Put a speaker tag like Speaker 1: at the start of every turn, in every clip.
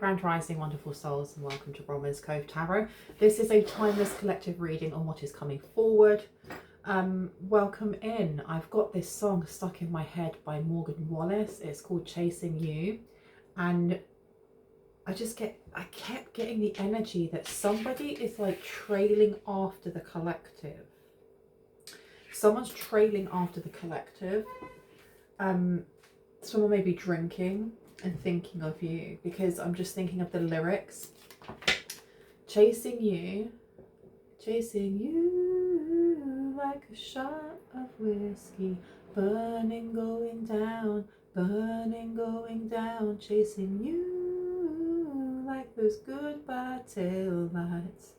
Speaker 1: Grand Rising, wonderful souls, and welcome to Bronwen's Cove Tarot. This is a timeless collective reading on what is coming forward. Welcome in. I've got this song stuck in my head by Morgan Wallace. It's called Chasing You, and I kept getting the energy that somebody is like trailing after the collective. Someone's trailing after the collective. Someone may be drinking and thinking of you, because I'm just thinking of the lyrics. Chasing you like a shot of whiskey, burning, going down, chasing you like those goodbye tail lights.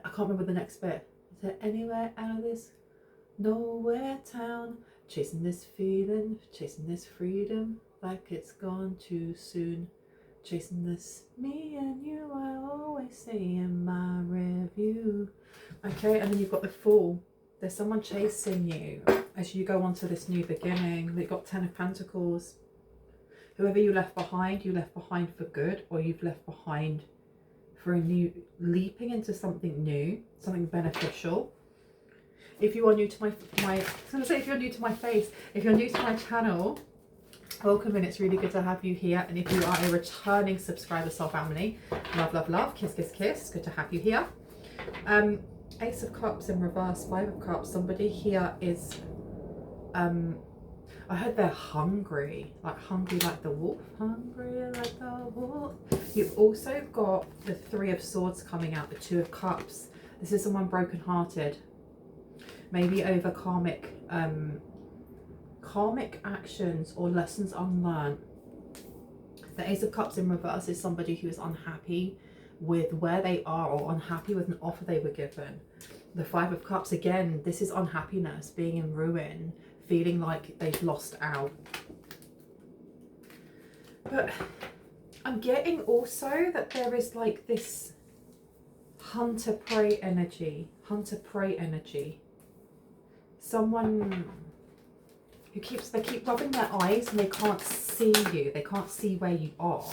Speaker 1: I can't remember the next bit. Is there anywhere out of this nowhere town? Chasing this feeling, chasing this freedom, like it's gone too soon. Chasing this me and you, I always say in my review. Okay, and then you've got the Fool. There's someone chasing you as you go on to this new beginning. You've got 10 of Pentacles. Whoever you left behind for good, or you've left behind for a new, leaping into something new, something beneficial. If you are new to my I was going to say, if you're new to my face, if you're new to my channel, welcome in. It's really good to have you here. And if you are a returning subscriber, soul family, love, love, love, kiss, kiss, kiss. Good to have you here. Ace of Cups in reverse, 5 of Cups. Somebody here is, I heard they're hungry like the wolf. Hungry like the wolf. You've also got the 3 of Swords coming out, the 2 of Cups. This is someone broken-hearted. Maybe over karmic actions or lessons unlearned. The Ace of Cups in reverse is somebody who is unhappy with where they are, or unhappy with an offer they were given. The 5 of Cups, again, this is unhappiness, being in ruin, feeling like they've lost out. But I'm getting also that there is like this hunter-prey energy. Someone who they keep rubbing their eyes and they can't see you. They can't see where you are.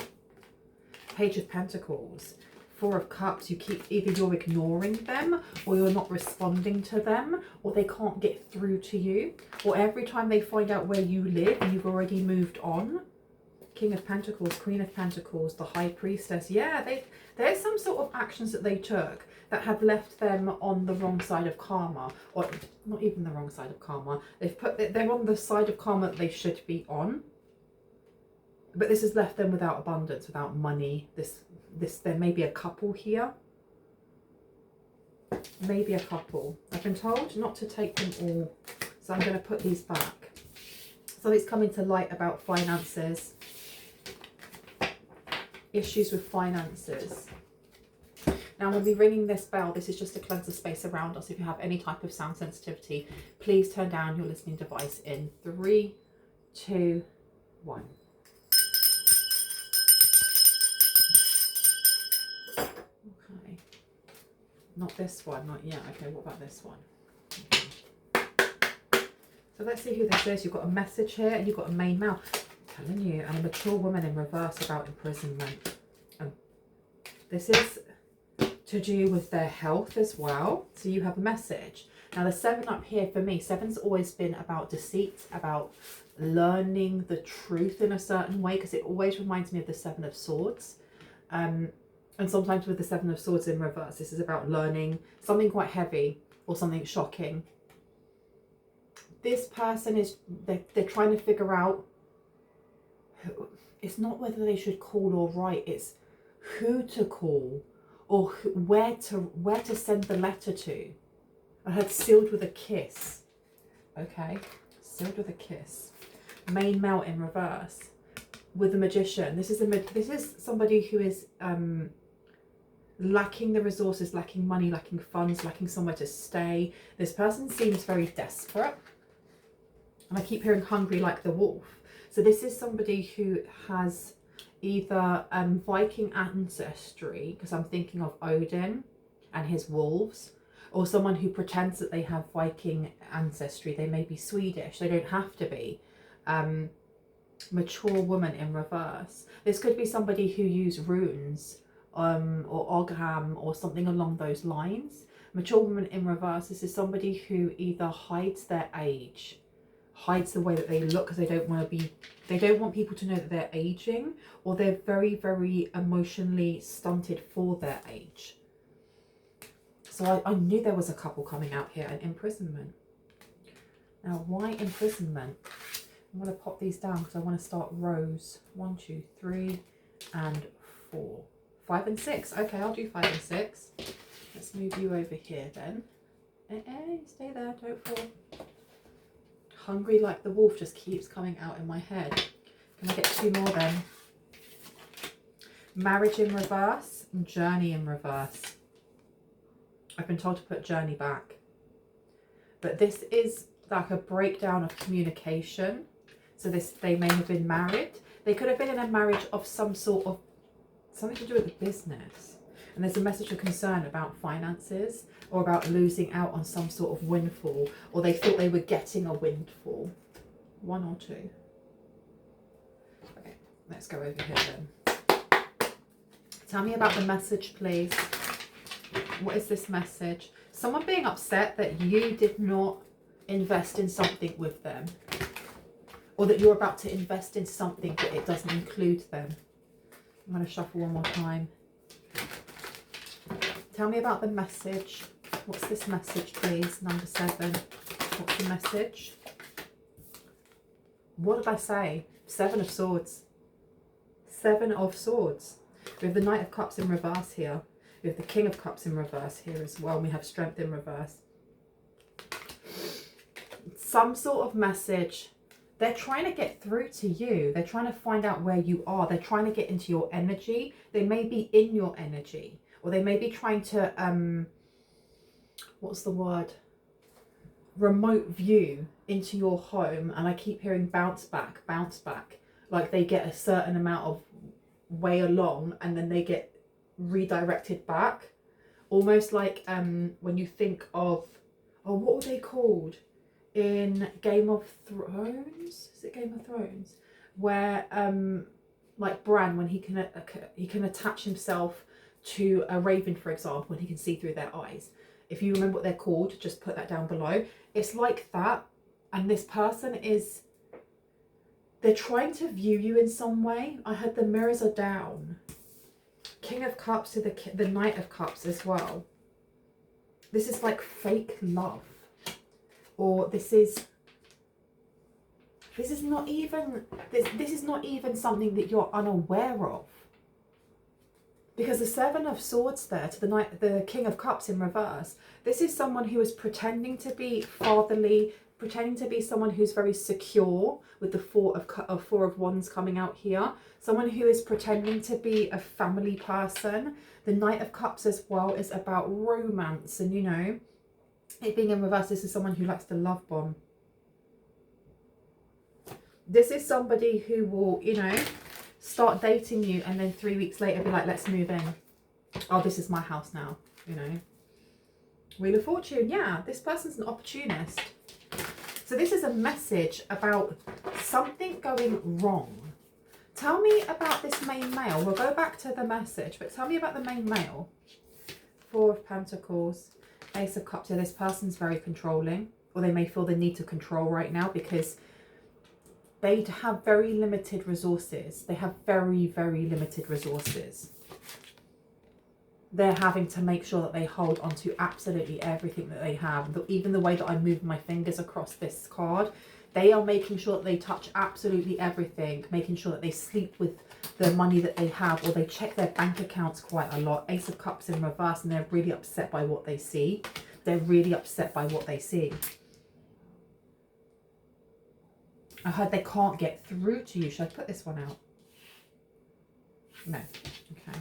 Speaker 1: Page of Pentacles, 4 of Cups. Either you're ignoring them, or you're not responding to them, or they can't get through to you, or every time they find out where you live, you've already moved on. King of Pentacles, Queen of Pentacles, the High Priestess. Yeah, there's some sort of actions that they took that have left them on the wrong side of karma, or not even the wrong side of karma. They're on the side of karma that they should be on, but this has left them without abundance, without money. There may be a couple here. Maybe a couple. I've been told not to take them all, so I'm going to put these back. Something's coming to light about finances. Issues with finances. Now we'll be ringing this bell. This is just to cleanse the space around us. If you have any type of sound sensitivity, please turn down your listening device in 3, 2, 1. Okay. Not this one, not yet. Okay, what about this one? Okay. So let's see who this is. You've got a message here, and you've got a main male. I'm telling you, and a mature woman in reverse about imprisonment. This is to do with their health as well. So you have a message. Now the 7 up here, for me, 7's always been about deceit, about learning the truth in a certain way, because it always reminds me of the 7 of Swords. And sometimes with the 7 of Swords in reverse, this is about learning something quite heavy or something shocking. This person is, they're trying to figure out, it's not whether they should call or write, it's who to call, or where to send the letter to. I heard sealed with a kiss. Okay, sealed with a kiss. Main male in reverse with the Magician. This is somebody who is lacking the resources, lacking money, lacking funds, lacking somewhere to stay. This person seems very desperate, and I keep hearing hungry like the wolf. So this is somebody who has either Viking ancestry, because I'm thinking of Odin and his wolves, or someone who pretends that they have Viking ancestry. They may be Swedish, they don't have to be. Mature woman in reverse. This could be somebody who used runes or ogham or something along those lines. Mature woman in reverse. This is somebody who either hides their age, hides the way that they look because they don't want to be, they don't want people to know that they're aging, or they're very, very emotionally stunted for their age. So I knew there was a couple coming out here, and imprisonment. Now, why imprisonment? I'm going to pop these down because I want to start rows 1, 2, 3, and 4. 5 and 6. Okay, I'll do 5 and 6. Let's move you over here then. Stay there, don't fall. Hungry like the wolf just keeps coming out in my head. Can I get 2 more then? Marriage in reverse, journey in reverse. I've been told to put journey back. But this is like a breakdown of communication. So they may have been married. They could have been in a marriage of some sort of, something to do with the business. And there's a message of concern about finances, or about losing out on some sort of windfall, or they thought they were getting a windfall. 1 or 2. Okay, let's go over here then. Tell me about the message, please. What is this message? Someone being upset that you did not invest in something with them, or that you're about to invest in something but it doesn't include them. I'm going to shuffle one more time. Tell me about the message. What's this message, please? Number 7. What's the message? What did I say? 7 of Swords. 7 of Swords. We have the Knight of Cups in reverse here. We have the King of Cups in reverse here as well. And we have Strength in reverse. Some sort of message. They're trying to get through to you. They're trying to find out where you are. They're trying to get into your energy. They may be in your energy. Or they may be trying to, what's the word? Remote view into your home. And I keep hearing bounce back. Like they get a certain amount of way along and then they get redirected back. Almost like when you think of, oh, what were they called? In Game of Thrones? Is it Game of Thrones? Where, like Bran, when he can attach himself to a raven, for example, and he can see through their eyes. If you remember what they're called, just put that down below. It's like that. And this person is, they're trying to view you in some way. I heard the mirrors are down. King of Cups to the Knight of Cups as well. This is like fake love. Or this is not even something that you're unaware of. Because the 7 of Swords there to the King of Cups in reverse, this is someone who is pretending to be fatherly, pretending to be someone who's very secure, with the 4 of Wands coming out here. Someone who is pretending to be a family person. The Knight of Cups as well is about romance, and you know, it being in reverse, this is someone who likes to love bomb. This is somebody who will, you know, start dating you and then 3 weeks later be like, let's move in. Oh, this is my house now, you know. Wheel of Fortune, yeah, this person's an opportunist. So this is a message about something going wrong. Tell me about this main male. We'll go back to the message, but tell me about the main male. 4 of Pentacles, Ace of Cups. Yeah, this person's very controlling, or they may feel the need to control right now because they have very limited resources. They have very, very limited resources. They're having to make sure that they hold on to absolutely everything that they have. Even the way that I move my fingers across this card, they are making sure that they touch absolutely everything, making sure that they sleep with the money that they have, or they check their bank accounts quite a lot. Ace of Cups in reverse, and they're really upset by what they see. They're really upset by what they see. I heard they can't get through to you. Should I put this one out? No. Okay.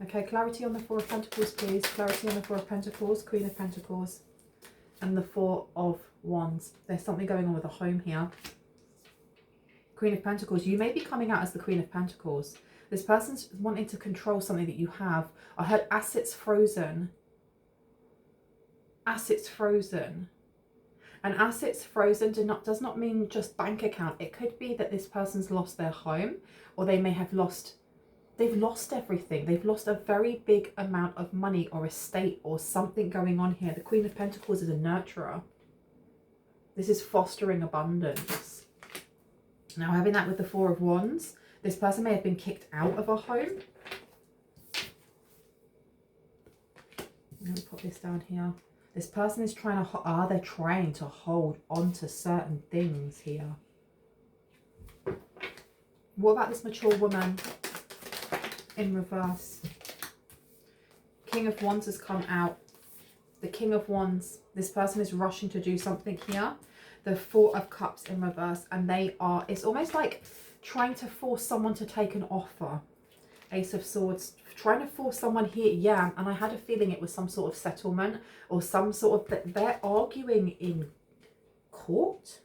Speaker 1: Okay, clarity on the 4 of Pentacles, please. Clarity on the 4 of Pentacles, Queen of Pentacles, and the 4 of Wands. There's something going on with a home here. Queen of Pentacles. You may be coming out as the Queen of Pentacles. This person's wanting to control something that you have. I heard assets frozen. Assets frozen. And assets frozen does not mean just bank account. It could be that this person's lost their home, or they may have they've lost everything. They've lost a very big amount of money or estate or something going on here. The Queen of Pentacles is a nurturer. This is fostering abundance. Now, having that with the Four of Wands, this person may have been kicked out of a home. Let me put this down here. This person is trying to, they're trying to hold on to certain things here. What about this mature woman in reverse? King of Wands has come out. The King of Wands, this person is rushing to do something here. The Four of Cups in reverse, and it's almost like trying to force someone to take an offer. Ace of Swords, trying to force someone here, yeah, and I had a feeling it was some sort of settlement or some sort of, they're arguing in court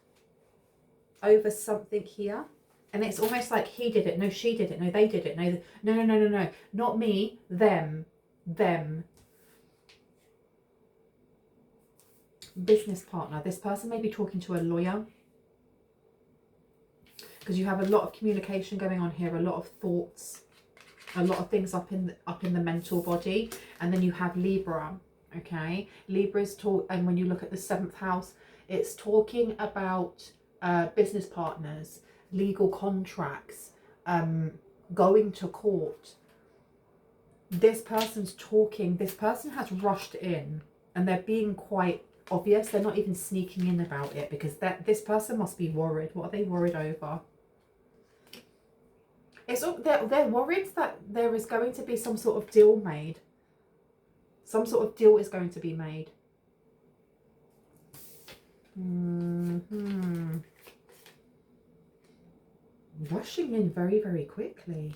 Speaker 1: over something here. And it's almost like he did it, no, she did it, no, they did it, no, not me, them. Business partner, this person may be talking to a lawyer, because you have a lot of communication going on here, a lot of thoughts, a lot of things up in the mental body. And then you have Libra. Okay, Libra's talk, and when you look at the 7th house, it's talking about business partners, legal contracts, going to court. This person's talking, this person has rushed in, and they're being quite obvious. They're not even sneaking in about it, because this person must be worried. What are they worried over? They're worried that there is going to be some sort of deal made. Some sort of deal is going to be made. Rushing in very, very quickly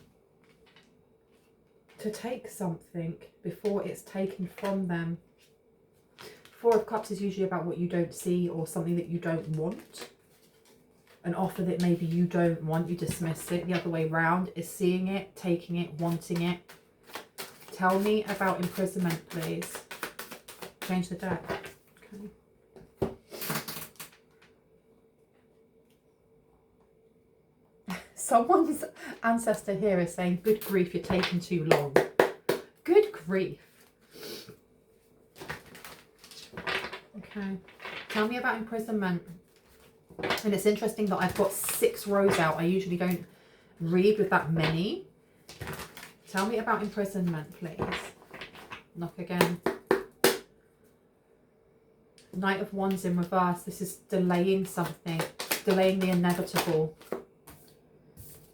Speaker 1: to take something before it's taken from them. Four of Cups is usually about what you don't see, or something that you don't want. An offer that maybe you don't want, you dismiss it. The other way round is seeing it, taking it, wanting it. Tell me about imprisonment, please. Change the deck. Okay. Someone's ancestor here is saying, good grief, you're taking too long. Good grief. Okay. Tell me about imprisonment. And it's interesting that I've got 6 rows out. I usually don't read with that many. Tell me about imprisonment, please. Knock again. Knight of Wands in reverse. This is delaying something. Delaying the inevitable.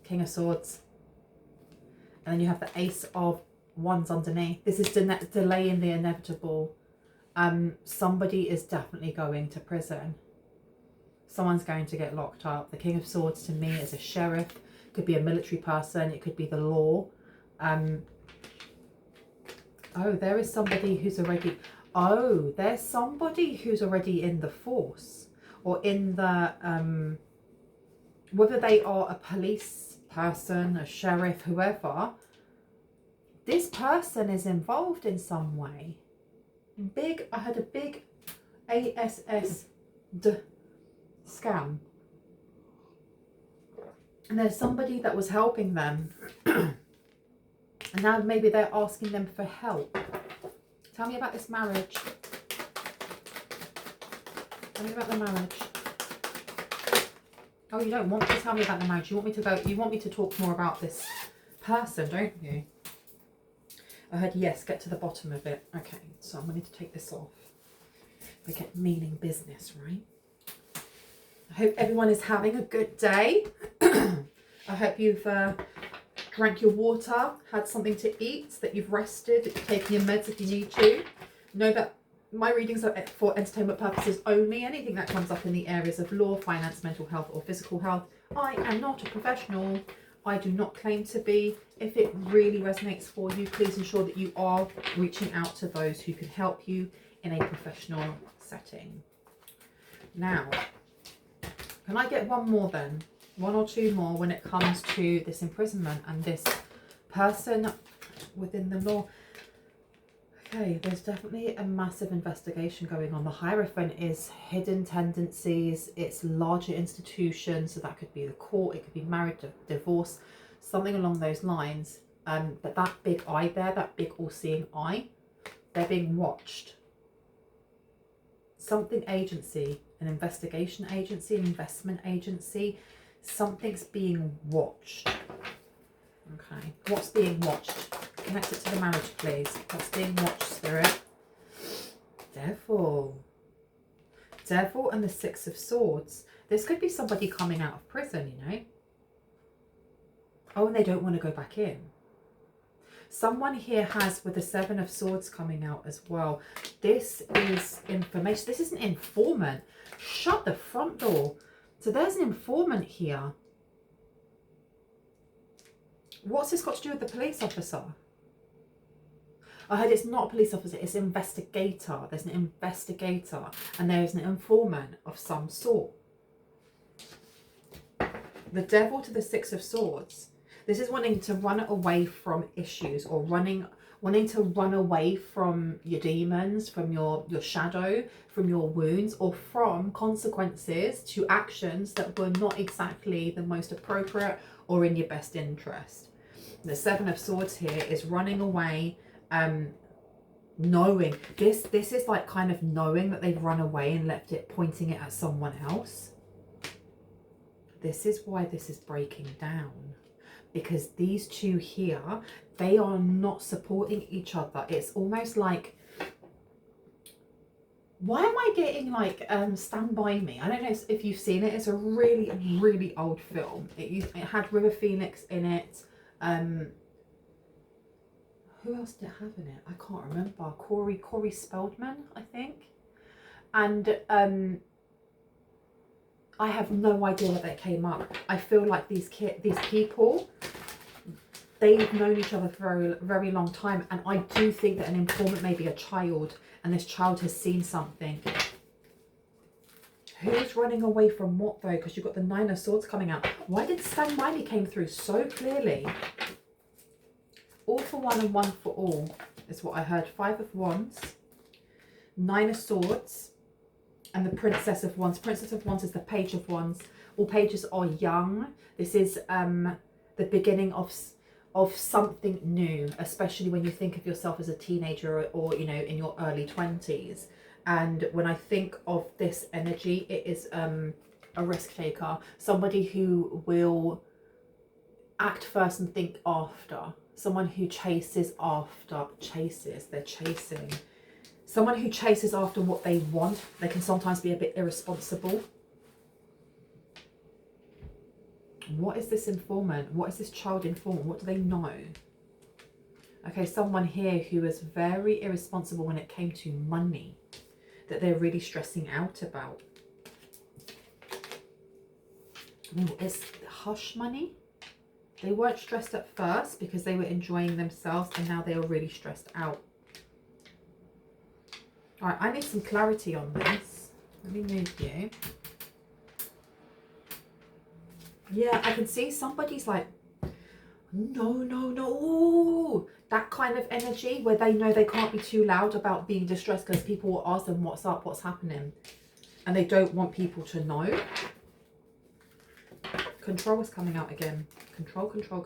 Speaker 1: King of Swords. And then you have the Ace of Wands underneath. This is delaying the inevitable. Somebody is definitely going to prison. Someone's going to get locked up. The King of Swords to me is a sheriff. It could be a military person. It could be the law. Oh, there is somebody who's already... Oh, there's somebody who's already in the force. Or in the... whether they are a police person, a sheriff, whoever. This person is involved in some way. I had a big ASSD scam, and there's somebody that was helping them and now maybe they're asking them for help. Tell me about this marriage. Tell me about the marriage. Oh, you don't want to tell me about the marriage. You want me to talk more about this person, don't you? I heard yes, get to the bottom of it. Okay, so I'm going to take this off. I get meaning business, right? I hope everyone is having a good day. I hope you've drank your water, had something to eat, that you've rested, taken your meds if you need to. Know that my readings are for entertainment purposes only. Anything that comes up in the areas of law, finance, mental health or physical health, I am not a professional. I do not claim to be. If it really resonates for you, please ensure that you are reaching out to those who can help you in a professional setting. Now, can I get one more then? 1 or 2 more when it comes to this imprisonment and this person within the law. Okay, there's definitely a massive investigation going on. The Hierophant is hidden tendencies, it's larger institutions, so that could be the court, it could be marriage, divorce, something along those lines. But that big eye there, that big all-seeing eye, they're being watched. Something agency, an investigation agency, an investment agency, something's being watched. Okay, what's being watched? Connect it to the marriage, please. What's being watched, Spirit? Devil. Devil and the Six of Swords. This could be somebody coming out of prison, you know. Oh, and they don't want to go back in. Someone here has, with the Seven of Swords coming out as well. This is information. This is an informant. Shut the front door. So there's an informant here. What's this got to do with the police officer? I heard it's not a police officer, it's an investigator. There's an investigator and there's an informant of some sort. The Devil to the Six of Swords. This is wanting to run away from issues, or wanting to run away from your demons, from your shadow, from your wounds, or from consequences to actions that were not exactly the most appropriate or in your best interest. The Seven of Swords here is running away, knowing this is like kind of knowing that they've run away and left it, pointing it at someone else. This is why this is breaking down, because these two here, they are not supporting each other. It's almost like, why am I getting like Stand By Me? I don't know if you've seen it. It's a really old film. It had River Phoenix in it. Who else did it have in it? I can't remember. Corey Spelman, I think. And I have no idea that came up. I feel like these people, they've known each other for a very long time, and I do think that an informant may be a child, and this child has seen something. Who's running away from what though? Because you've got the Nine of Swords coming out. Why did Stand By Me came through so clearly? All for one and one for all is what I heard. Five of Wands, Nine of Swords, and the Princess of Wands. Princess of Wands is the Page of Wands. All pages are young. This is the beginning of something new, especially when you think of yourself as a teenager, or you know, in your early 20s. And when I think of this energy, it is a risk taker, somebody who will act first and think after. Someone who chases after, they're chasing. Someone who chases after what they want. They can sometimes be a bit irresponsible. What is this informant? What is this child informant? What do they know? Okay, someone here who is very irresponsible when it came to money, that they're really stressing out about. It's hush money. They weren't stressed at first because they were enjoying themselves, and now they are really stressed out. All right, I need some clarity on this. Let me move you. Yeah, I can see somebody's like, no. Ooh, that kind of energy where they know they can't be too loud about being distressed, because people will ask them what's up, what's happening. And they don't want people to know. Control is coming out again. Control. Control.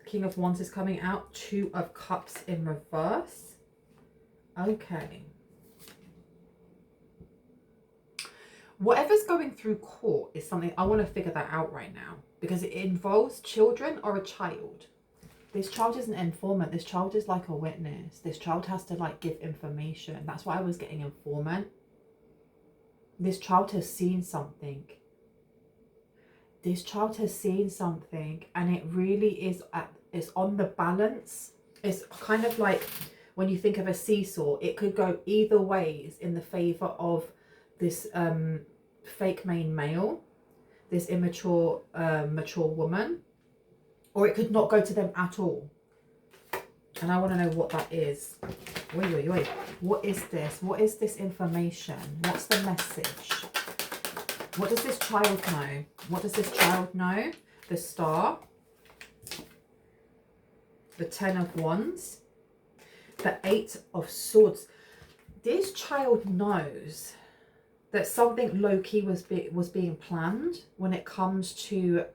Speaker 1: King of Wands is coming out. Two of Cups in reverse. Okay. Whatever's going through court is something, I want to figure that out right now, because it involves children or a child. This child is an informant. This child is like a witness. This child has to like give information. That's why I was getting informant. This child has seen something. This child has seen something, and it really is it's on the balance. It's kind of like when you think of a seesaw, it could go either ways in the favor of this fake main male, this immature mature woman, or it could not go to them at all. And I want to know what that is. Wait. What is this? What is this information? What's the message? What does this child know? What does this child know? The Star. the Ten of Wands, the Eight of Swords. This child knows that something low-key was being planned when it comes to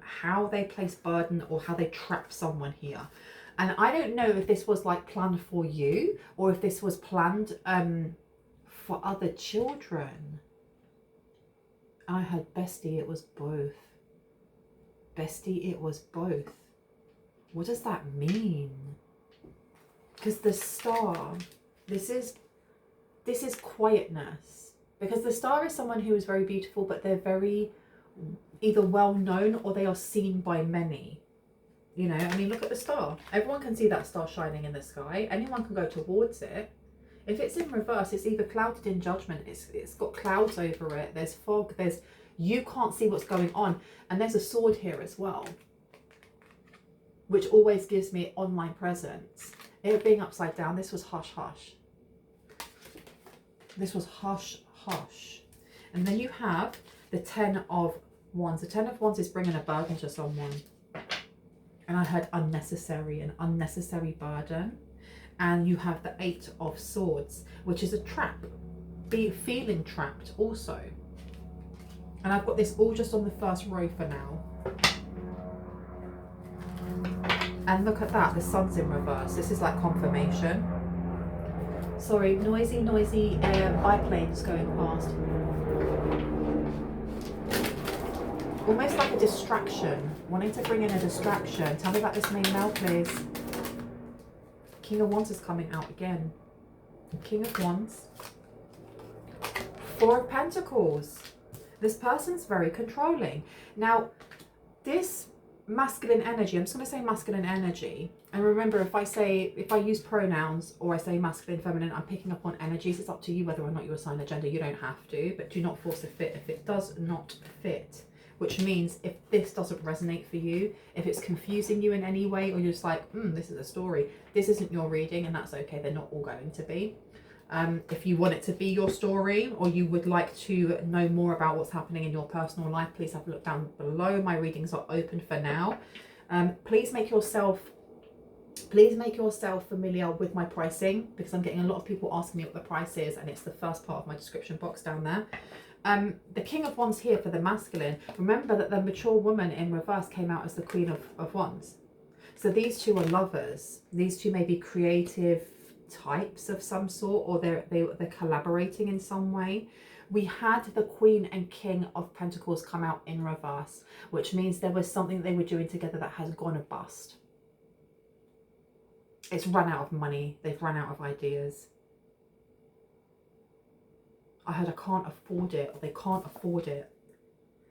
Speaker 1: how they place burden or how they trap someone here. And I don't know if this was like planned for you or if this was planned for other children. I heard bestie, it was both. Bestie, it was both. What does that mean? Because the Star, this is quietness. Because the Star is someone who is very beautiful, but they're very either well known or they are seen by many. You know, I mean, look at the Star. Everyone can see that star shining in the sky. Anyone can go towards it. If it's in reverse, it's either clouded in judgment. It's got clouds over it. There's fog. You can't see what's going on. And there's a sword here as well, which always gives me online presence. It being upside down, this was hush hush. This was hush hush. And then you have the Ten of Wands. The Ten of Wands is bringing a burden to someone. And I heard unnecessary, an unnecessary burden. And you have the Eight of Swords, which is a trap. Feeling trapped also. And I've got this all just on the first row for now. And look at that, the sun's in reverse. This is like confirmation. Sorry, noisy biplanes going past. Almost like a distraction. Wanting to bring in a distraction. Tell me about this main male, please. King of Wands is coming out again. King of Wands. Four of Pentacles. This person's very controlling. Now, this masculine energy, I'm just going to say masculine energy. And remember, if I use pronouns or I say masculine, feminine, I'm picking up on energies. It's up to you whether or not you assign a gender. You don't have to, but do not force a fit if it does not fit. Which means if this doesn't resonate for you, if it's confusing you in any way, or you're just like, this is a story, this isn't your reading, and that's okay. They're not all going to be. If you want it to be your story, or you would like to know more about what's happening in your personal life, please have a look down below. My readings are open for now. Please make yourself familiar with my pricing, because I'm getting a lot of people asking me what the price is, and it's the first part of my description box down there. The King of Wands here for the masculine. Remember that the mature woman in reverse came out as the Queen of Wands. So these two are lovers. These two may be creative types of some sort, or they're collaborating in some way. We had the Queen and King of Pentacles come out in reverse, which means there was something they were doing together that has gone a bust. It's run out of money. They've run out of ideas. I heard I can't afford it, or they can't afford it.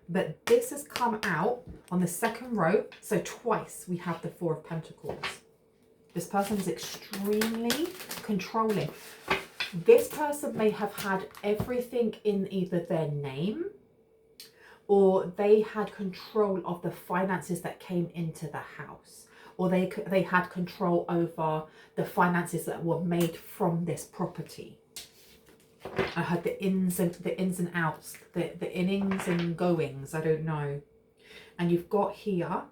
Speaker 1: But this has come out on the second row. So twice we have the Four of Pentacles. This person is extremely controlling. This person may have had everything in either their name, or they had control of the finances that came into the house, or they had control over the finances that were made from this property. I heard the ins and outs, the innings and goings, I don't know. And you've got here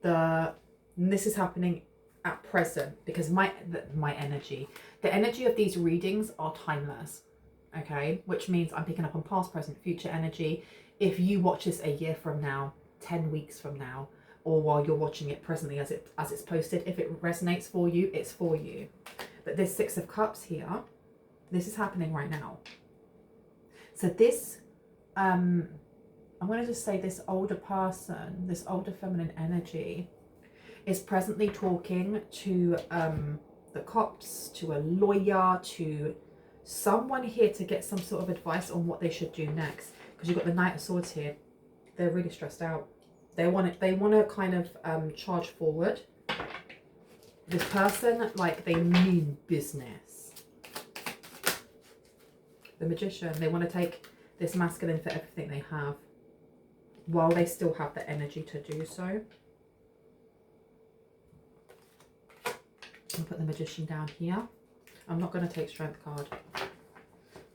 Speaker 1: and this is happening at present, because the energy of these readings are timeless, okay? Which means I'm picking up on past, present, future energy. If you watch this a year from now, 10 weeks from now, or while you're watching it presently as it's posted, if it resonates for you, it's for you. But this Six of Cups here, this is happening right now. So this, I'm going to just say this older person, this older feminine energy is presently talking to the cops, to a lawyer, to someone here to get some sort of advice on what they should do next. Because you've got the Knight of Swords here. They're really stressed out. They want to kind of charge forward. This person, like, they mean business. The Magician, they want to take this masculine for everything they have, while they still have the energy to do so. I'll put the Magician down here. I'm not going to take Strength card.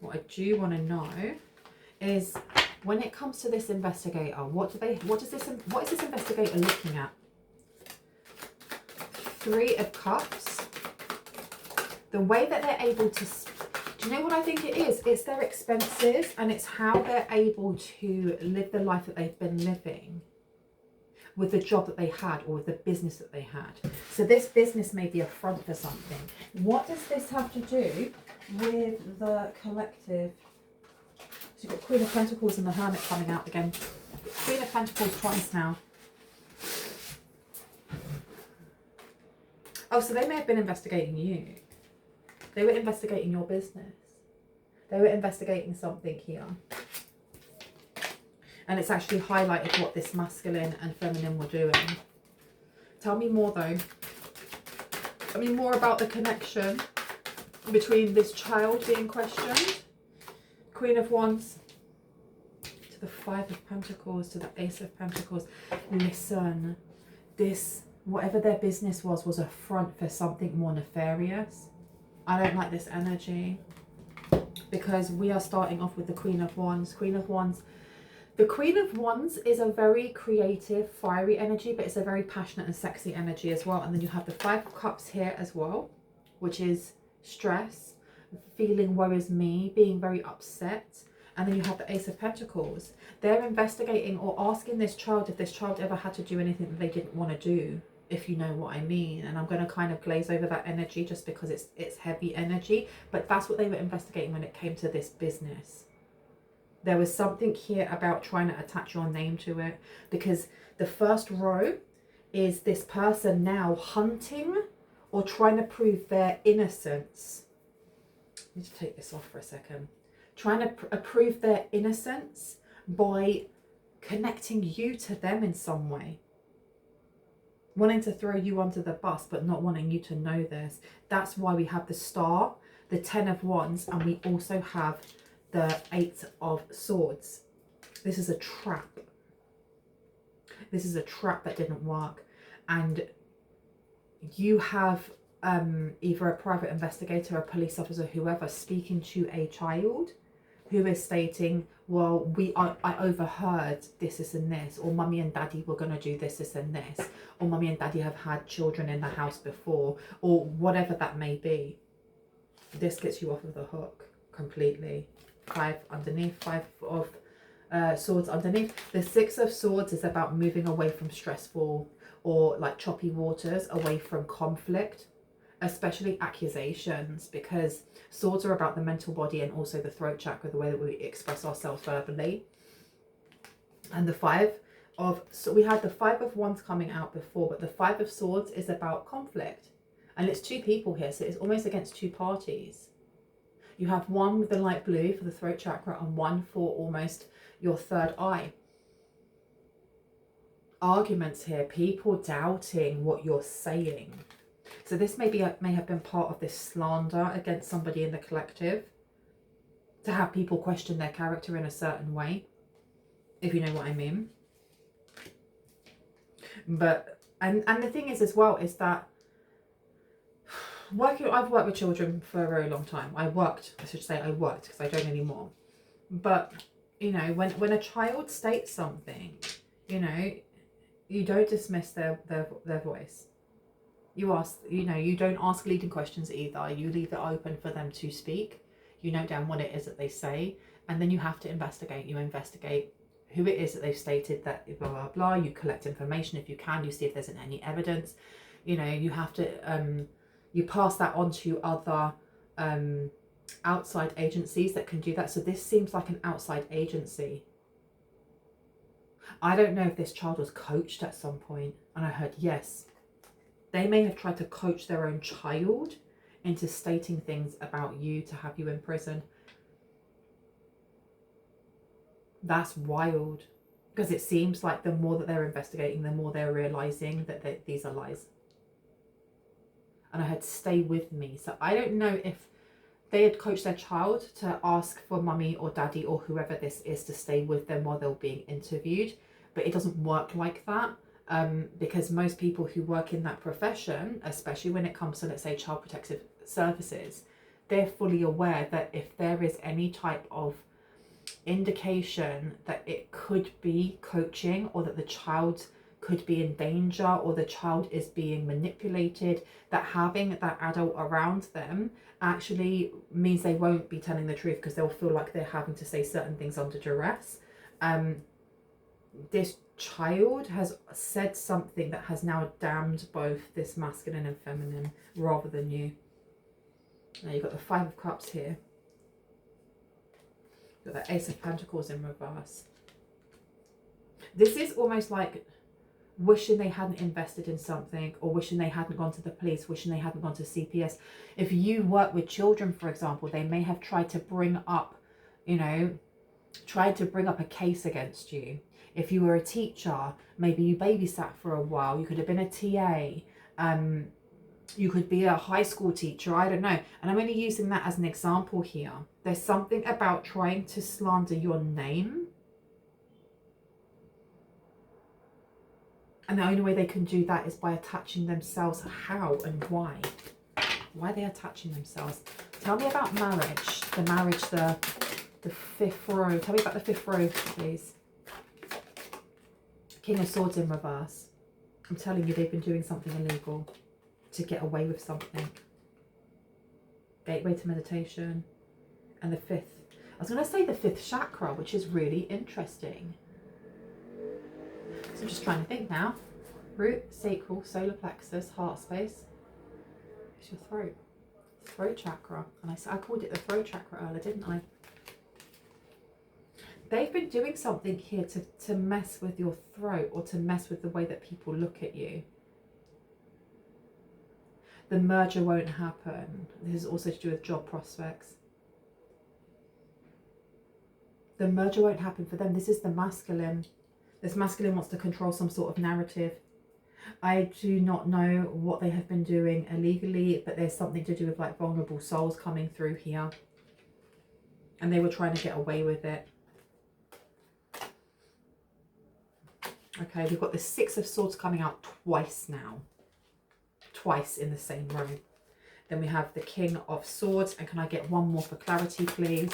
Speaker 1: What I do want to know is, when it comes to this investigator, what is this investigator looking at? Three of Cups. The way that they're able to, do you know what I think it is? It's their expenses, and it's how they're able to live the life that they've been living with the job that they had, or with the business that they had. So this business may be a front for something. What does this have to do with the collective? So you've got Queen of Pentacles and the Hermit coming out again. Queen of Pentacles twice now. Oh, so they may have been investigating you. They were investigating your business. They were investigating something here. And it's actually highlighted what this masculine and feminine were doing. Tell me more though. Tell me more about the connection between this child being questioned. Queen of Wands to the Five of Pentacles, to the Ace of Pentacles. Listen, this, whatever their business was a front for something more nefarious. I don't like this energy, because we are starting off with the Queen of Wands. Queen of Wands. The Queen of Wands is a very creative, fiery energy, but it's a very passionate and sexy energy as well. And then you have the Five of Cups here as well, which is stress, feeling woe is me, being very upset. And then you have the Ace of Pentacles. They're investigating or asking this child if this child ever had to do anything that they didn't want to do, if you know what I mean. And I'm going to kind of glaze over that energy just because it's heavy energy, but that's what they were investigating when it came to this business. There was something here about trying to attach your name to it, because the first row is this person now hunting or trying to prove their innocence. Let me just take this off for a second. Trying to prove their innocence by connecting you to them in some way. Wanting to throw you under the bus, but not wanting you to know this. That's why we have the Star, the Ten of Wands, and we also have the Eight of Swords. This is a trap. This is a trap that didn't work. And you have either a private investigator, a police officer, whoever, speaking to a child who is stating, well, I overheard this and this, or mummy and daddy were going to do this and this, or mummy and daddy have had children in the house before, or whatever that may be. This gets you off of the hook completely. Five underneath, Five of Swords underneath. The Six of Swords is about moving away from stressful or like choppy waters, away from conflict, especially accusations, because swords are about the mental body and also the throat chakra, the way that we express ourselves verbally. And so we had the Five of Wands coming out before, but the Five of Swords is about conflict, and it's two people here, so it's almost against two parties. You have one with the light blue for the throat chakra and one for almost your third eye. Arguments here, people doubting what you're saying. So this may have been part of this slander against somebody in the collective, to have people question their character in a certain way, if you know what I mean. But and the thing is as well is that I've worked with children for a very long time. I worked because I don't anymore. But you know, when a child states something, you know, you don't dismiss their voice. You don't ask leading questions either. You leave it open for them to speak. You note down what it is that they say, and then you have to investigate. You investigate who it is that they've stated that blah blah blah. You collect information if you can. You see if there's any evidence. You know, you have to you pass that on to other outside agencies that can do that. So this seems like an outside agency. I don't know if this child was coached at some point, and I heard yes. They may have tried to coach their own child into stating things about you to have you in prison. That's wild, because it seems like the more that they're investigating, the more they're realizing that these are lies. And I had stay with me. So I don't know if they had coached their child to ask for mummy or daddy or whoever this is to stay with them while they're being interviewed, but it doesn't work like that. Because most people who work in that profession, especially when it comes to, let's say, child protective services, they're fully aware that if there is any type of indication that it could be coaching, or that the child could be in danger, or the child is being manipulated, that having that adult around them actually means they won't be telling the truth because they'll feel like they're having to say certain things under duress. This child has said something that has now damned both this masculine and feminine rather than you. Now you've got the Five of Cups here. You've got the Ace of Pentacles in reverse. This is almost like wishing they hadn't invested in something, or wishing they hadn't gone to the police, wishing they hadn't gone to CPS. If you work with children, for example, they may have tried to bring up, you know, tried to bring up a case against you. If you were a teacher, maybe you babysat for a while, you could have been a TA, you could be a high school teacher, I don't know. And I'm only using that as an example here. There's something about trying to slander your name. And the only way they can do that is by attaching themselves. How and why? Why are they attaching themselves? Tell me about marriage. The marriage, the fifth row. Tell me about the fifth row, please. King of Swords in reverse. I'm telling you, they've been doing something illegal to get away with something. Gateway to meditation. And the fifth. I was going to say the fifth chakra, which is really interesting. So I'm just trying to think now. Root, sacral, solar plexus, heart space. It's your throat. Throat chakra. And I called it the throat chakra earlier, didn't I? They've been doing something here to mess with your throat, or to mess with the way that people look at you. The merger won't happen. This is also to do with job prospects. The merger won't happen for them. This is the masculine. This masculine wants to control some sort of narrative. I do not know what they have been doing illegally, but there's something to do with like vulnerable souls coming through here. And they were trying to get away with it. Okay, we've got the Six of Swords coming out twice now. Twice in the same row. Then we have the King of Swords. And can I get one more for clarity, please?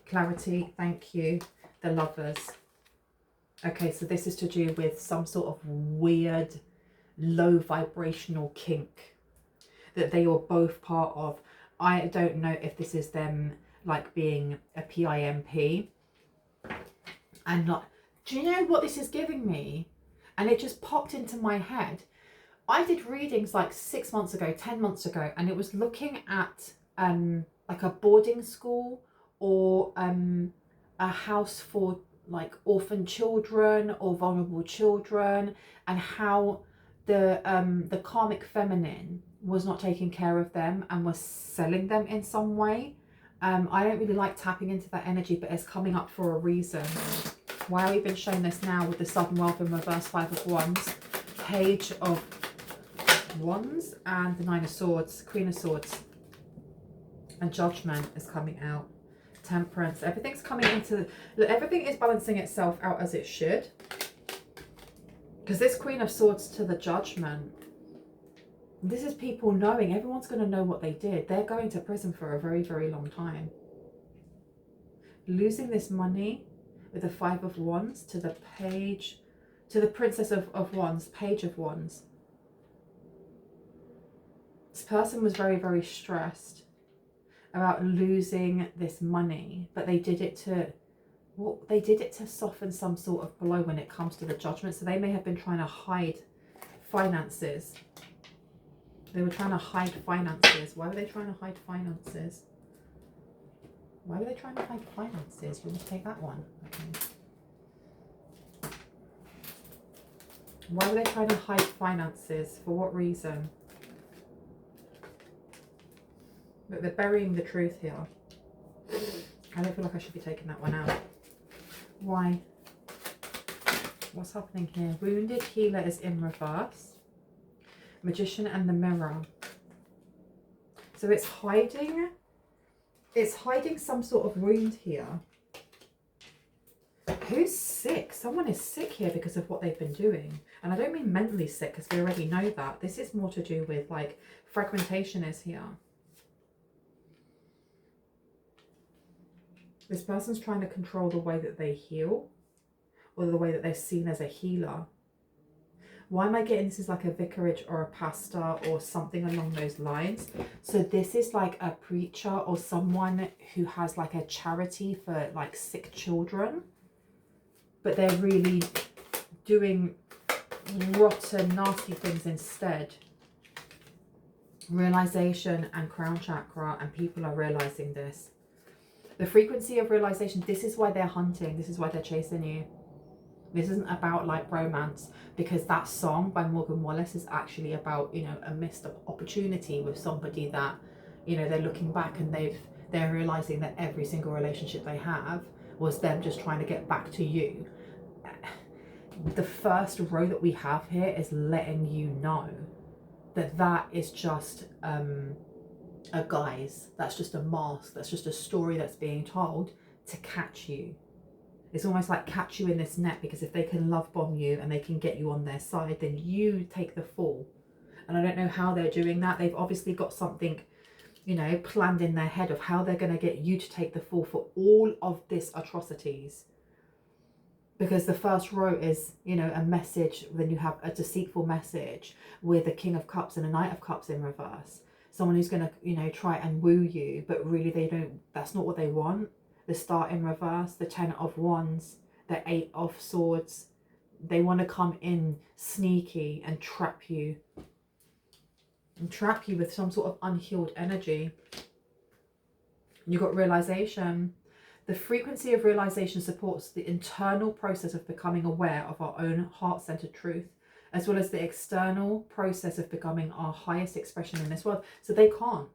Speaker 1: Clarity, thank you. The Lovers. Okay, so this is to do with some sort of weird, low vibrational kink that they are both part of. I don't know if this is them like being a PIMP and not. Do you know what this is giving me? And it just popped into my head. I did readings like 6 months ago, 10 months ago, and it was looking at like a boarding school, or a house for like orphan children or vulnerable children, and how the karmic feminine was not taking care of them and was selling them in some way. I don't really like tapping into that energy, but it's coming up for a reason. Why are we being shown this now with the Southern Wealth in reverse, Five of Wands, Page of Wands, and the Nine of Swords, Queen of Swords, and Judgment is coming out. Temperance. Everything's coming into, look, everything is balancing itself out as it should, because this Queen of Swords to the Judgment, this is people knowing. Everyone's going to know what they did. They're going to prison for a very, very long time. Losing this money with the Five of Wands to the Page, to the Princess of Wands, Page of Wands. This person was very, very stressed about losing this money, but they did it to, well, they did it to soften some sort of blow when it comes to the Judgment. So they may have been trying to hide finances. They were trying to hide finances. Why were they trying to hide finances? Why were they trying to hide finances? You want to take that one? Okay. Why were they trying to hide finances? For what reason? But they're burying the truth here. I don't feel like I should be taking that one out. Why? What's happening here? Wounded Healer is in reverse. Magician and the Mirror. So it's hiding some sort of wound here. Who's sick? Someone is sick here because of what they've been doing. And I don't mean mentally sick, because we already know that. This is more to do with like fragmentation is here. This person's trying to control the way that they heal, or the way that they're seen as a healer. Why am I getting this is like a vicarage or a pastor or something along those lines? So this is like a preacher or someone who has like a charity for like sick children, but they're really doing rotten, nasty things instead. Realization and crown chakra, and people are realizing this. The frequency of realization, this is why they're hunting, this is why they're chasing you. This isn't about like romance, because that song by Morgan Wallace is actually about, you know, a missed opportunity with somebody that, you know, they're looking back and they're realizing that every single relationship they have was them just trying to get back to you. The first row that we have here is letting you know that that is just a guise, that's just a mask, that's just a story that's being told to catch you. It's almost like catch you in this net, because if they can love bomb you and they can get you on their side, then you take the fall. And I don't know how they're doing that. They've obviously got something, you know, planned in their head of how they're going to get you to take the fall for all of this atrocities. Because the first row is, you know, a message, then you have a deceitful message with a King of Cups and a Knight of Cups in reverse. Someone who's going to, you know, try and woo you, but really they don't, that's not what they want. The Star in reverse, the 10 of Wands, the 8 of Swords. They want to come in sneaky and trap you. And trap you with some sort of unhealed energy. You've got realization. The frequency of realization supports the internal process of becoming aware of our own heart-centered truth, as well as the external process of becoming our highest expression in this world. So they can't.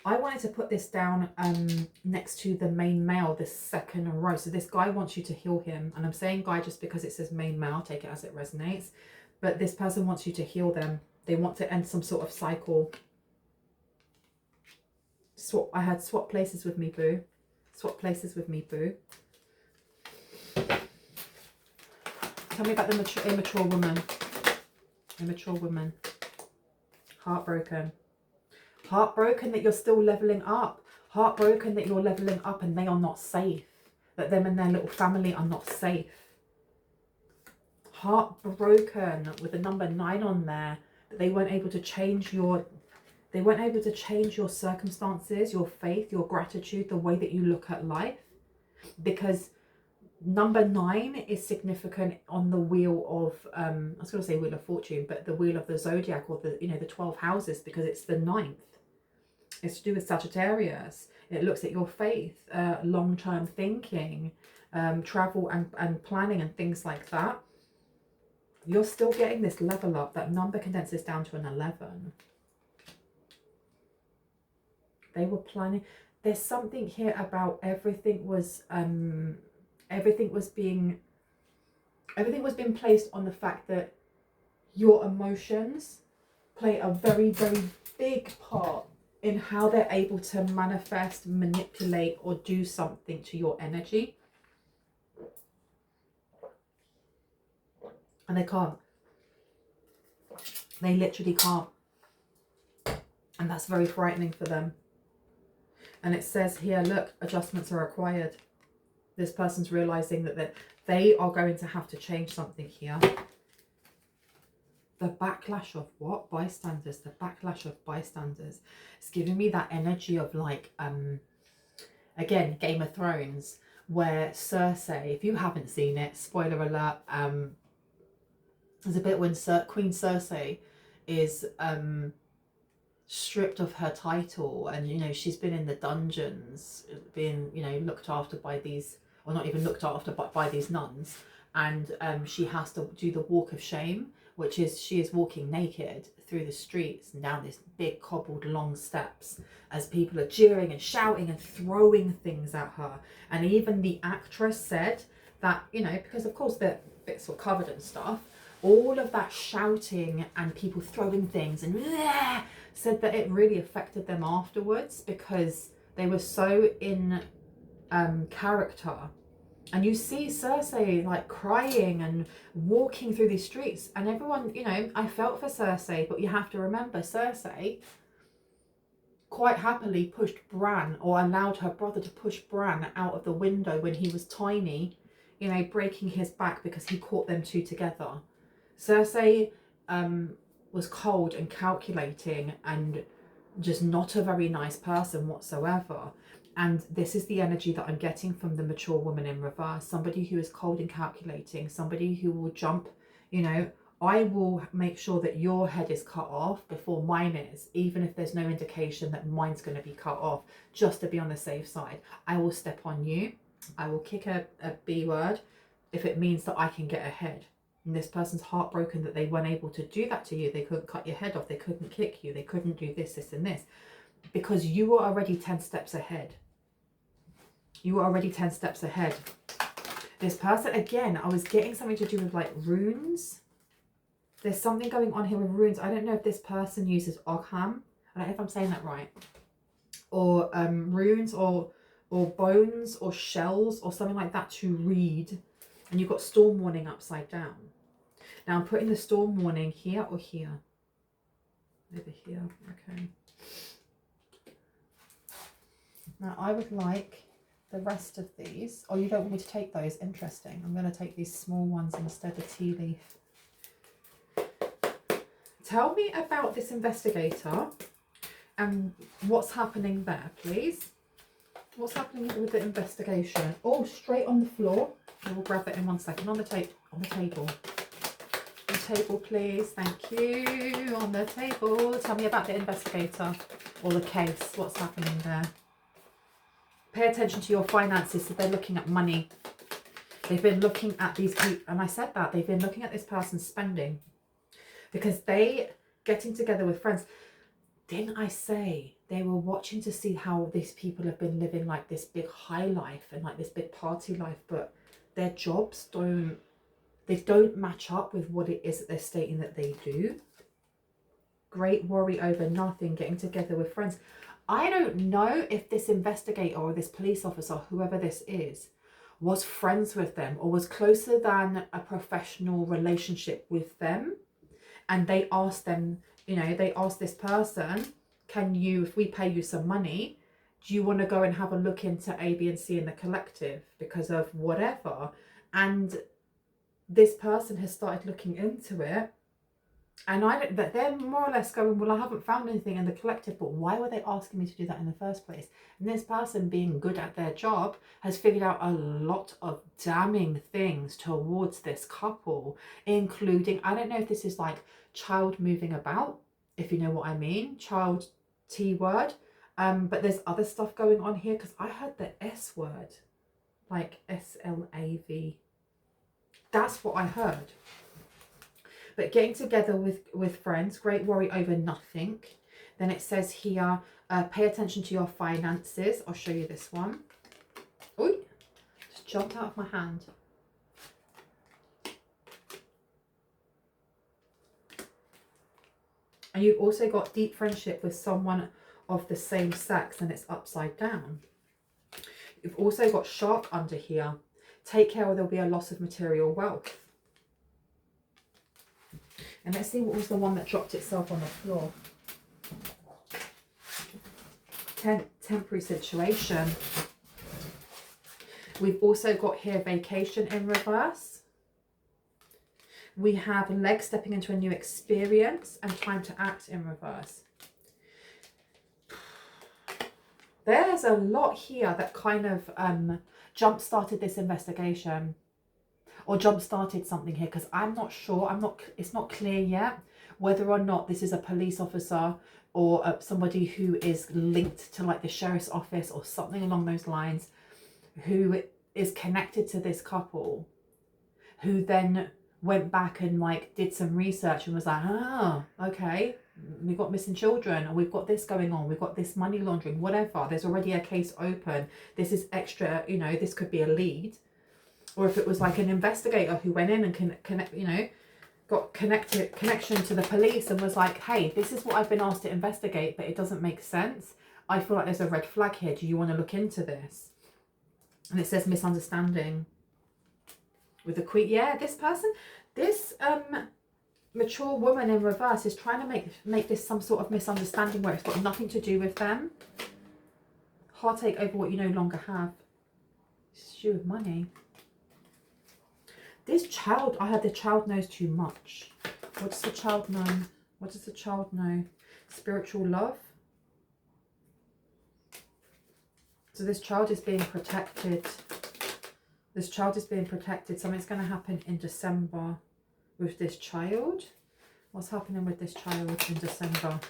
Speaker 1: I wanted to put this down next to the main male, this second row. So this guy wants you to heal him. And I'm saying guy just because it says main male, take it as it resonates. But this person wants you to heal them. They want to end some sort of cycle. I had swap places with me, boo. Swap places with me, boo. Tell me about the immature woman. Immature woman. Heartbroken. Heartbroken that you're still leveling up. Heartbroken that you're leveling up and they are not safe. That them and their little family are not safe. Heartbroken with the number 9 on there. That they weren't able to change your... They weren't able to change your circumstances, your faith, your gratitude, the way that you look at life. Because number 9 is significant on the wheel of, I was going to say wheel of fortune, but the wheel of the zodiac, or the, you know, the 12 houses, because it's the 9th. It's to do with Sagittarius. It looks at your faith, long-term thinking, travel and planning and things like that. You're still getting this level up. That number condenses down to an 11. They were planning. There's something here about everything was being placed on the fact that your emotions play a very, very big part in how they're able to manifest, manipulate, or do something to your energy. And they can't. They literally can't. And that's very frightening for them. And it says here, look, adjustments are required. This person's realizing that they are going to have to change something here. The backlash of what? Bystanders. The backlash of bystanders. It's giving me that energy of like, again, Game of Thrones, where Cersei, if you haven't seen it, spoiler alert, there's a bit when Queen Cersei is stripped of her title, and you know, she's been in the dungeons, being, you know, looked after by these, or not even looked after, but by these nuns, and she has to do the walk of shame, which is she is walking naked through the streets and down this big cobbled long steps as people are jeering and shouting and throwing things at her. And even the actress said that, you know, because of course the bits were covered and stuff, all of that shouting and people throwing things and said that it really affected them afterwards, because they were so in character. And you see Cersei like crying and walking through these streets, and everyone, you know, I felt for Cersei, but you have to remember Cersei quite happily pushed Bran, or allowed her brother to push Bran out of the window when he was tiny, you know, breaking his back because he caught them two together. Cersei was cold and calculating and just not a very nice person whatsoever. And this is the energy that I'm getting from the mature woman in reverse. Somebody who is cold and calculating, somebody who will jump, you know, I will make sure that your head is cut off before mine is, even if there's no indication that mine's going to be cut off, just to be on the safe side. I will step on you. I will kick a B word if it means that I can get ahead. And this person's heartbroken that they weren't able to do that to you. They couldn't cut your head off. They couldn't kick you. They couldn't do this, this, and this. Because you were already 10 steps ahead. You were already 10 steps ahead. This person, again, I was getting something to do with like runes. There's something going on here with runes. I don't know if this person uses Ogham. I don't know if I'm saying that right. Or runes or bones or shells or something like that to read. And you've got storm warning upside down. Now I'm putting the storm warning here or here? Over here, okay. Now I would like the rest of these. Oh, you don't want me to take those? Interesting. I'm going to take these small ones instead of tea leaf. Tell me about this investigator and what's happening there, please. What's happening with the investigation? Oh, straight on the floor. I will grab it in 1 second. On the table. On the table. On the table, please. Thank you. On the table. Tell me about the investigator or the case. What's happening there? Pay attention to your finances. So they're looking at money. They've been looking at these people, and I said that they've been looking at this person's spending because they getting together with friends. Didn't I say they were watching to see how these people have been living like this big high life and like this big party life, but their jobs don't match up with what it is that they're stating that they do. Great worry over nothing, getting together with friends. I don't know if this investigator or this police officer, whoever this is, was friends with them or was closer than a professional relationship with them. And they asked them, you know, they asked this person, can you, if we pay you some money, do you want to go and have a look into A, B, and C in the collective because of whatever? And this person has started looking into it. And that they're more or less going, well, I haven't found anything in the collective, but why were they asking me to do that in the first place? And this person, being good at their job, has figured out a lot of damning things towards this couple, including, I don't know if this is like child moving about, if you know what I mean, child T word, but there's other stuff going on here because I heard the S word, like SLAV. That's what I heard. But getting together with friends, great worry over nothing. Then it says here, pay attention to your finances. I'll show you this one. Oh, just jumped out of my hand. And you've also got deep friendship with someone of the same sex, and it's upside down. You've also got shark under here. Take care or there'll be a loss of material wealth. And let's see what was the one that dropped itself on the floor. Temporary situation. We've also got here vacation in reverse. We have legs stepping into a new experience and time to act in reverse. There's a lot here that kind of jump-started this investigation. Or jump-started something here, because I'm not sure, it's not clear yet whether or not this is a police officer or somebody who is linked to like the sheriff's office or something along those lines, who is connected to this couple, who then went back and like did some research and was like, oh, okay, we've got missing children, or we've got this going on, we've got this money laundering, whatever, there's already a case open, this is extra, you know, this could be a lead. Or if it was like an investigator who went in and got connection to the police and was like, hey, this is what I've been asked to investigate, but it doesn't make sense. I feel like there's a red flag here. Do you want to look into this? And it says misunderstanding with the queen. Yeah, this person, this mature woman in reverse is trying to make this some sort of misunderstanding where it's got nothing to do with them. Heartache over what you no longer have. It's to do with money. This child, I heard the child knows too much. What does the child know? What does the child know? Spiritual love. So this child is being protected. This child is being protected. Something's going to happen in December with this child. What's happening with this child in December?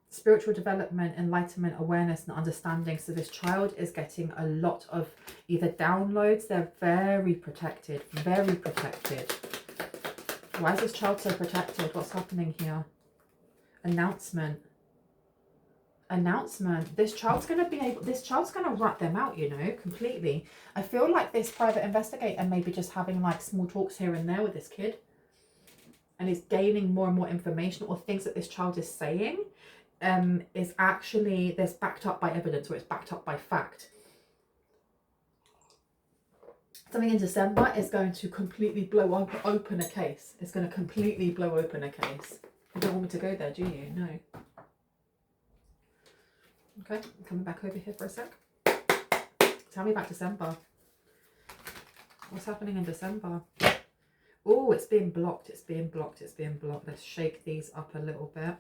Speaker 1: Spiritual development, enlightenment, awareness and understanding. So this child is getting a lot of either downloads. They're very protected. Very protected. Why is this child so protected? What's happening here? Announcement. Announcement. This child's going to be able, this child's going to rat them out, you know, completely. I feel like this private investigator may be just having like small talks here and there with this kid, and is gaining more and more information, or things that this child is saying is actually, there's backed up by evidence, or it's backed up by fact. Something in December is going to completely blow open a case. It's going to completely blow open a case. You don't want me to go there, do you? No. Okay, I'm coming back over here for a sec. Tell me about December. What's happening in December? Oh, it's being blocked. It's being blocked. It's being blocked. Let's shake these up a little bit.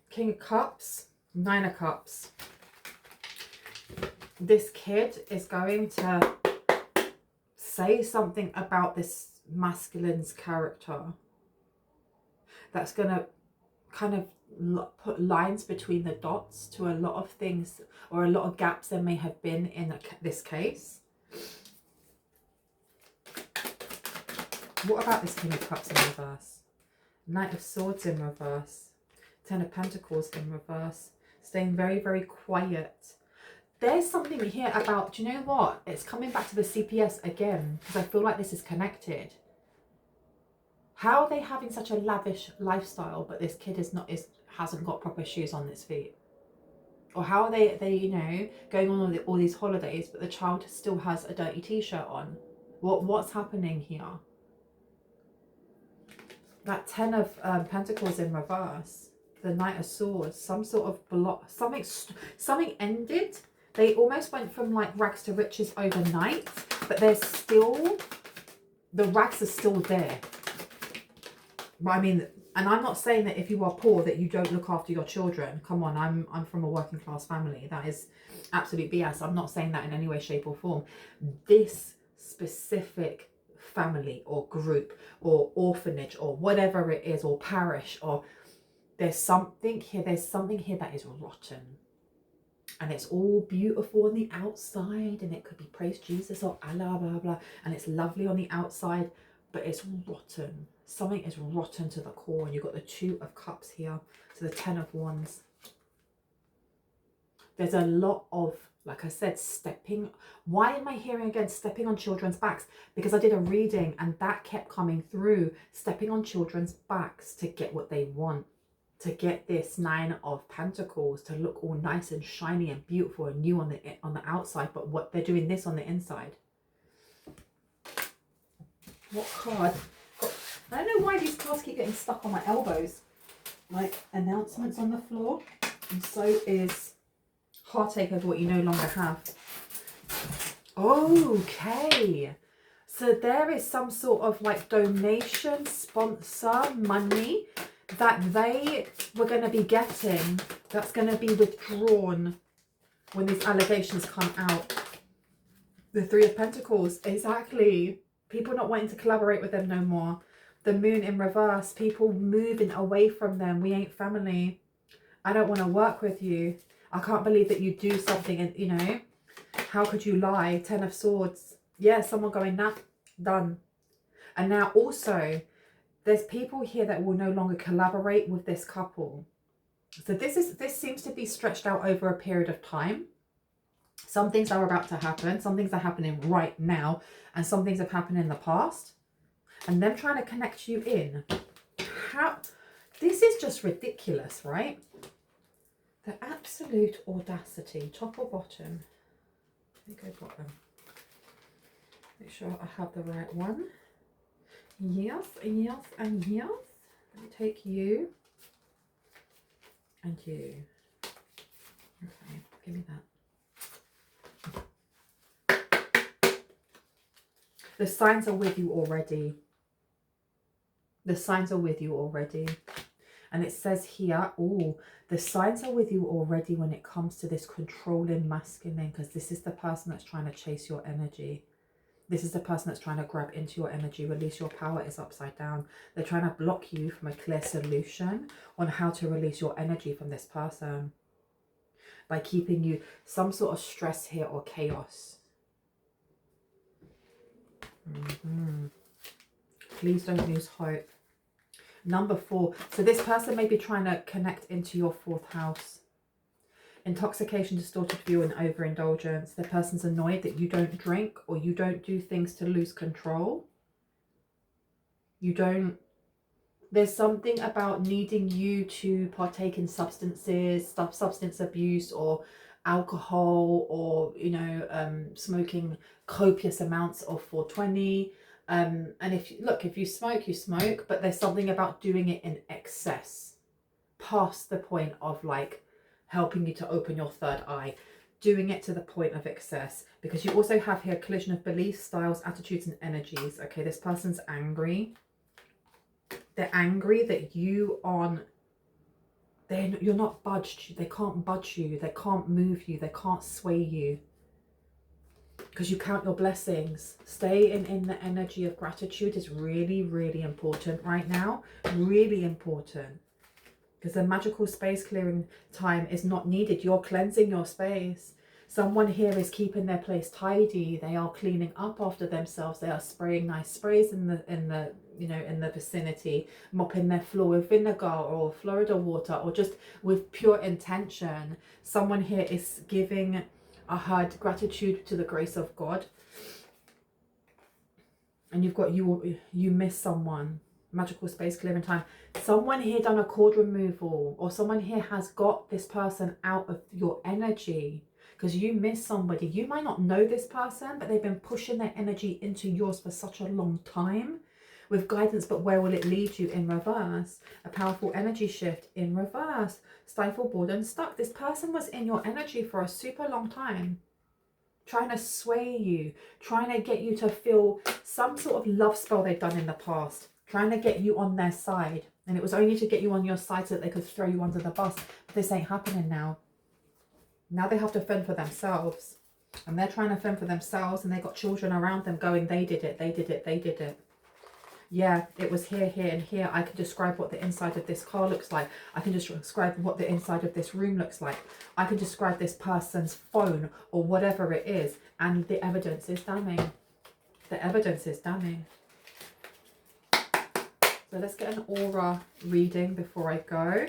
Speaker 1: King of Cups, Nine of Cups. This kid is going to say something about this masculine's character that's going to kind of put lines between the dots to a lot of things, or a lot of gaps there may have been in this case. What about this King of Cups in reverse? Knight of Swords in reverse. Ten of Pentacles in reverse. Staying very, very quiet. There's something here about, do you know what? It's coming back to the CPS again, because I feel like this is connected. How are they having such a lavish lifestyle, but this kid hasn't got proper shoes on its feet? Or how are they you know, going on all these holidays, but the child still has a dirty t-shirt on? What's happening here? That Ten of Pentacles in reverse. The Knight of Swords. Some sort of block. Something ended. They almost went from like rags to riches overnight, but there's still, the rags are still there. But I mean, and I'm not saying that if you are poor that you don't look after your children. Come on, I'm from a working class family. That is absolute BS. I'm not saying that in any way, shape or form. This specific family or group or orphanage or whatever it is, or parish, or there's something here that is rotten. And it's all beautiful on the outside, and it could be praise Jesus or Allah, blah, blah, and it's lovely on the outside, but it's rotten. Something is rotten to the core. And you've got the Two of Cups here, so the Ten of Wands. There's a lot of, like I said, stepping. Why am I hearing again stepping on children's backs? Because I did a reading and that kept coming through. Stepping on children's backs to get what they want. To get this Nine of Pentacles to look all nice and shiny and beautiful and new on the outside, but what they're doing this on the inside. What card? I don't know why these cards keep getting stuck on my elbows. Like announcements on the floor. And so is heartache over what you no longer have. Okay. So there is some sort of like donation, sponsor, money that they were going to be getting, that's going to be withdrawn when these allegations come out. The Three of Pentacles, exactly. People not wanting to collaborate with them no more. The Moon in reverse, people moving away from them. We ain't family. I don't want to work with you. I can't believe that you do something and, you know, how could you lie? Ten of Swords. Yeah, someone going, nah, done. And now also, there's people here that will no longer collaborate with this couple. So this seems to be stretched out over a period of time. Some things are about to happen. Some things are happening right now. And some things have happened in the past. And them trying to connect you in. This is just ridiculous, right? The absolute audacity. Top or bottom? Let me go bottom. Make sure I have the right one. Yes, yes, and yes. Let me take you and you. Okay, give me that. The signs are with you already. The signs are with you already. And it says here, oh, the signs are with you already when it comes to this controlling masculine, because this is the person that's trying to chase your energy. This is the person that's trying to grab into your energy. Release your power is upside down. They're trying to block you from a clear solution on how to release your energy from this person by keeping you some sort of stress here or chaos. Please don't lose hope. Number 4. So this person may be trying to connect into your 4th house. Intoxication, distorted view, and overindulgence. The person's annoyed that you don't drink or you don't do things to lose control. You don't. There's something about needing you to partake in substances, substance abuse or alcohol, or, you know, smoking copious amounts of 420. And if you smoke, you smoke, but there's something about doing it in excess, past the point of like helping you to open your 3rd eye, doing it to the point of excess, because you also have here collision of beliefs, styles, attitudes, and energies. Okay, this person's angry. They're angry that you're not budged. They can't budge you. They can't move you. They can't sway you. Because you count your blessings. Stay in the energy of gratitude is really, really important right now. Really important. Because the magical space clearing time is not needed. You're cleansing your space. Someone here is keeping their place tidy. They are cleaning up after themselves. They are spraying nice sprays in the vicinity, mopping their floor with vinegar or Florida water, or just with pure intention. Someone here is giving a hard gratitude to the grace of God. And you've got you miss someone. Magical space clearing time. Someone here done a chord removal, or someone here has got this person out of your energy because you miss somebody. You might not know this person, but they've been pushing their energy into yours for such a long time with guidance. But where will it lead you? In reverse. A powerful energy shift in reverse. Stifled, bored, and stuck. This person was in your energy for a super long time, trying to sway you, trying to get you to feel some sort of love spell they've done in the past, trying to get you on their side. And it was only to get you on your side so that they could throw you under the bus. But this ain't happening now. Now they have to fend for themselves. And they're trying to fend for themselves, and they got children around them going, they did it, they did it, they did it. Yeah, it was here, here, and here. I can describe what the inside of this car looks like. I can just describe what the inside of this room looks like. I can describe this person's phone or whatever it is. And the evidence is damning. The evidence is damning. So let's get an aura reading before I go.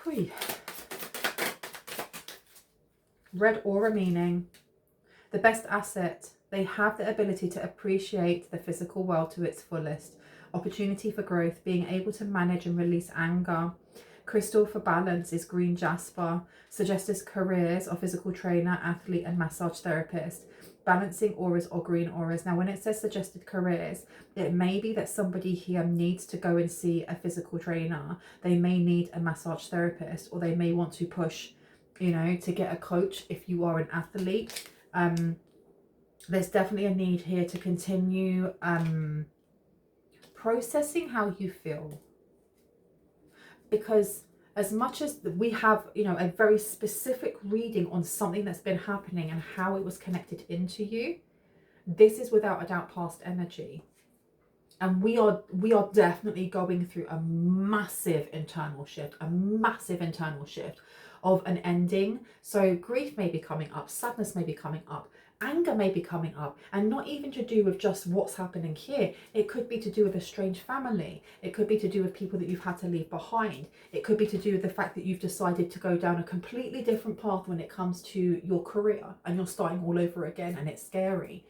Speaker 1: Whew. Red aura meaning the best asset. They have the ability to appreciate the physical world to its fullest. Opportunity for growth, being able to manage and release anger. Crystal for balance is green jasper. Suggested careers are physical trainer, athlete, and massage therapist. Balancing auras or green auras. Now, when it says suggested careers, it may be that somebody here needs to go and see a physical trainer. They may need a massage therapist, or they may want to push, you know, to get a coach if you are an athlete. There's definitely a need here to continue processing how you feel. Because as much as we have, you know, a very specific reading on something that's been happening and how it was connected into you, this is without a doubt past energy. And we are definitely going through a massive internal shift of an ending. So grief may be coming up, sadness may be coming up, anger may be coming up, and not even to do with just what's happening here. It could be to do with a strange family. It could be to do with people that you've had to leave behind. It could be to do with the fact that you've decided to go down a completely different path when it comes to your career, and you're starting all over again, and it's scary.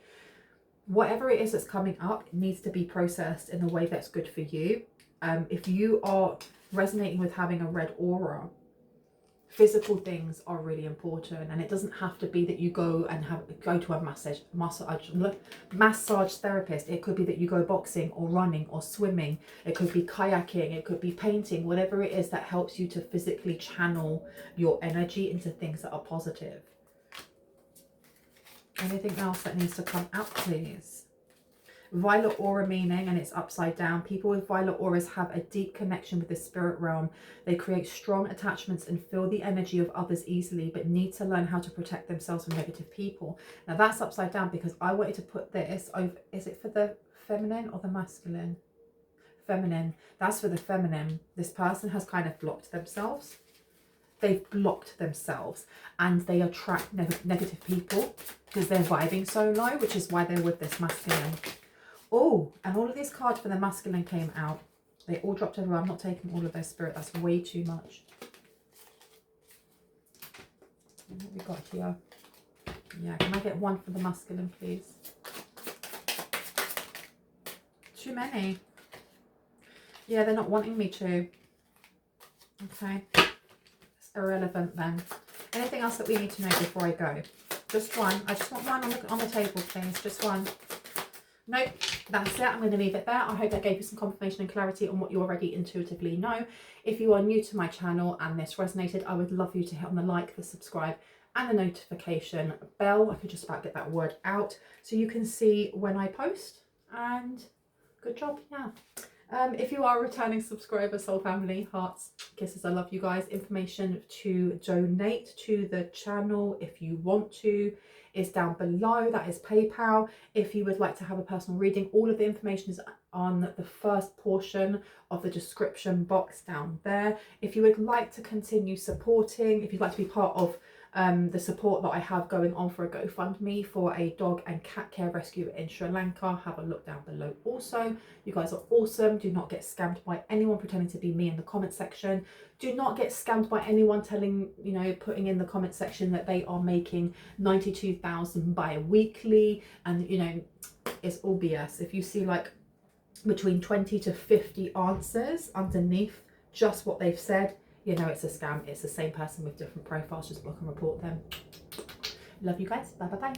Speaker 1: Whatever it is that's coming up, it needs to be processed in a way that's good for you. If you are resonating with having a red aura, physical things are really important, and it doesn't have to be that you go to a massage therapist. It could be that you go boxing or running or swimming. It could be kayaking. It could be painting. Whatever it is that helps you to physically channel your energy into things that are positive. Anything else that needs to come out, please? Violet aura meaning, and it's upside down. People with violet auras have a deep connection with the spirit realm. They create strong attachments and feel the energy of others easily, but need to learn how to protect themselves from negative people. Now that's upside down because I wanted to put this over, is it for the feminine or the masculine? Feminine. That's for the feminine. This person has kind of blocked themselves. They've blocked themselves and they attract negative people because they're vibing so low, which is why they're with this masculine. Oh, and all of these cards for the masculine came out. They all dropped everywhere. I'm not taking all of those, Spirit. That's way too much. What we got here? Yeah, can I get one for the masculine, please? Too many. Yeah, they're not wanting me to. Okay. It's irrelevant then. Anything else that we need to know before I go? Just one. I just want one on the table, please. Just one. Nope, that's it. I'm going to leave it there. I hope that gave you some confirmation and clarity on what you already intuitively know. If you are new to my channel and this resonated, I would love you to hit on the like, the subscribe and the notification bell. I could just about get that word out so you can see when I post. And good job, yeah. If you are a returning subscriber, soul family, hearts, kisses, I love you guys. Information to donate to the channel if you want to is down below. That is PayPal. If you would like to have a personal reading, all of the information is on the first portion of the description box down there. If you would like to continue supporting, if you'd like to be part of the support that I have going on for a GoFundMe for a dog and cat care rescue in Sri Lanka, have a look down below also. You guys are awesome. Do not get scammed by anyone pretending to be me in the comment section. Do not get scammed by anyone telling, you know, putting in the comment section that they are making 92,000 bi-weekly, and you know, it's all BS. If you see like between 20 to 50 answers underneath just what they've said, you know it's a scam. It's the same person with different profiles. Just block and report them. Love you guys. Bye bye bye.